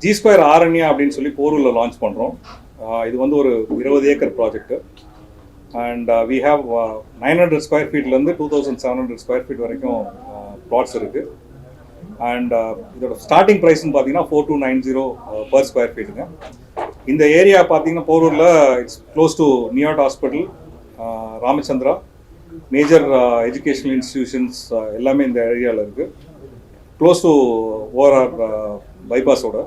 G square Aranya அப்படின்னு சொல்லி போரூரில் launch பண்ணுறோம். இது வந்து ஒரு 20 acre project. And we have 900 square ஃபீட்லேருந்து 2700 ஸ்கொயர் ஃபீட் வரைக்கும் ப்ளாட்ஸ் இருக்குது. அண்ட் இதோட ஸ்டார்டிங் ப்ரைஸ்ன்னு பார்த்தீங்கன்னா 4290 பர் ஸ்கொயர் ஃபீட்டுங்க. இந்த ஏரியா பார்த்தீங்கன்னா போரூரில் இட்ஸ் க்ளோஸ் டு நியாட் hospital, Ramachandra, major educational institutions எல்லாமே இந்த ஏரியாவில் இருக்குது. க்ளோஸ் டு ஓஆர்ஆர் bypass-ஓட.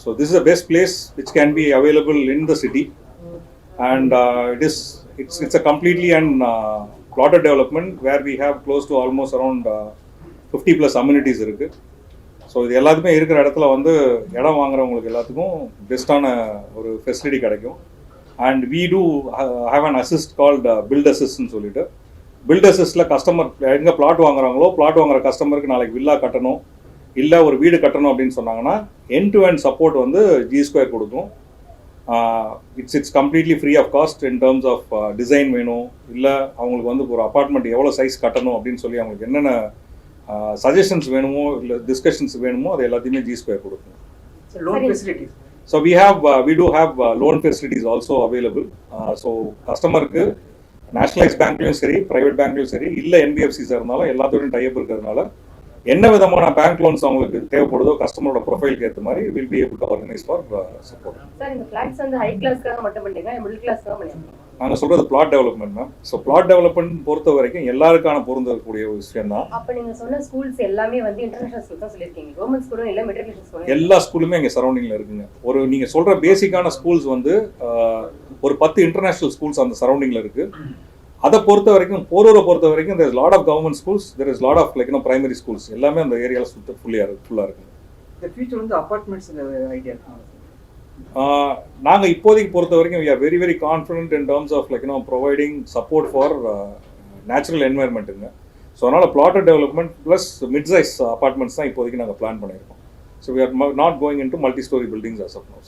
So this is the best place which can be available in the city, and it's a completely and plotted development where we have close to almost around 50 plus amenities இருக்கு. So இது எல்லாத்துக்குமே இருக்கிற இடத்துல வந்து இடம் வாங்குறவங்களுக்கு எல்லாத்துக்கும் பெஸ்ட்டான ஒரு ஃபெசிலிட்டி கிடைக்கும். And we do have an assist called build assistன்னு சொல்லிட்டு, பில்ட் அசிஸ்டில் கஸ்டமர் எங்கே பிளாட் வாங்குறாங்களோ பிளாட் வாங்குற கஸ்டமருக்கு நாளைக்கு வில்லா கட்டணும் இல்லை ஒரு வீடு கட்டணும் அப்படின்னு சொன்னாங்கன்னா எண்ட் டு எண்ட் சப்போர்ட் வந்து ஜி ஸ்கொயர் கொடுக்கும். It's completely free of cost in terms of design வேணும், இல்லை அவங்களுக்கு வந்து ஒரு அப்பார்ட்மெண்ட் எவ்வளோ சைஸ் கட்டணும் அப்படின்னு சொல்லி அவங்களுக்கு என்னென்ன சஜஷன்ஸ் வேணுமோ இல்லை டிஸ்கஷன்ஸ் வேணுமோ அது எல்லாத்தையுமே ஜி ஸ்கொயர் கொடுக்கும். So we do have loan facilities also available. So கஸ்டமருக்கு நேஷனலைஸ் பேங்க்லையும் சரி ப்ரைவேட் பேங்க்லையும் சரி இல்லை என்பிஎஃப்சிஸாக இருந்தாலும் எல்லாத்தோடையும் டைப் இருக்கிறதுனால என்ன விதமான பேங்க் லோன்ஸ் அவங்களுக்கு தேவைப்படுதோ கஸ்டமரோட ப்ரொஃபைலுக்கு ஏற்ற மாதிரி will be able to organise for support. Sir இந்த ஃபிளாட்ஸ் வந்து ஹை கிளாஸ்க்காக மட்டும் பண்ணுறீங்களா மிடில் கிளாஸ்க்காக பண்ணுறீங்களா? நாங்கள் சொல்கிறது flat development ma'am. So flat development பொறுத்த வரைக்கும் எல்லாருக்கான பொருந்தக்கூடிய ஒரு விஷயம் தான். அப்போ நீங்கள் சொன்ன ஸ்கூல்ஸ் எல்லாமே வந்து இன்டர்நேஷனல் ஸ்கூல் தான் சொல்லியிருக்கீங்க. கவர்மெண்ட் ஸ்கூலும் இல்லை மெட்ரிகுலேஷன் ஸ்கூலும் எல்லா ஸ்கூலுமே எங்கள் சரௌண்டிங்கில் இருக்குங்க. ஒரு நீங்கள் சொல்கிற பேசிக்கான ஸ்கூல்ஸ் வந்து ஒரு 10 இன்டர்நேஷனல் ஸ்கூல்ஸ் அந்த சரௌண்டிங்கில் இருக்குது. அதை பொறுத்த வரைக்கும் போரூரை பொறுத்த வரைக்கும் there is lot of government schools, there is lot of like primary schools எல்லாமே அந்த ஏரியாவில் ஃபுல்லாக இருக்குது. இந்த ஃபியூச்சர் வந்து அபார்ட்மெண்ட்ஸ் ஐடியா நாங்கள் இப்போதைக்கு பொறுத்த வரைக்கும் we are very very confident in terms of providing support for natural environmentங்க. ஸோ அதனால் plotted development plus mid-size apartments தான் இப்போதைக்கு நாங்கள் பிளான் பண்ணியிருக்கோம். So we are not going into multi-story buildings as of now.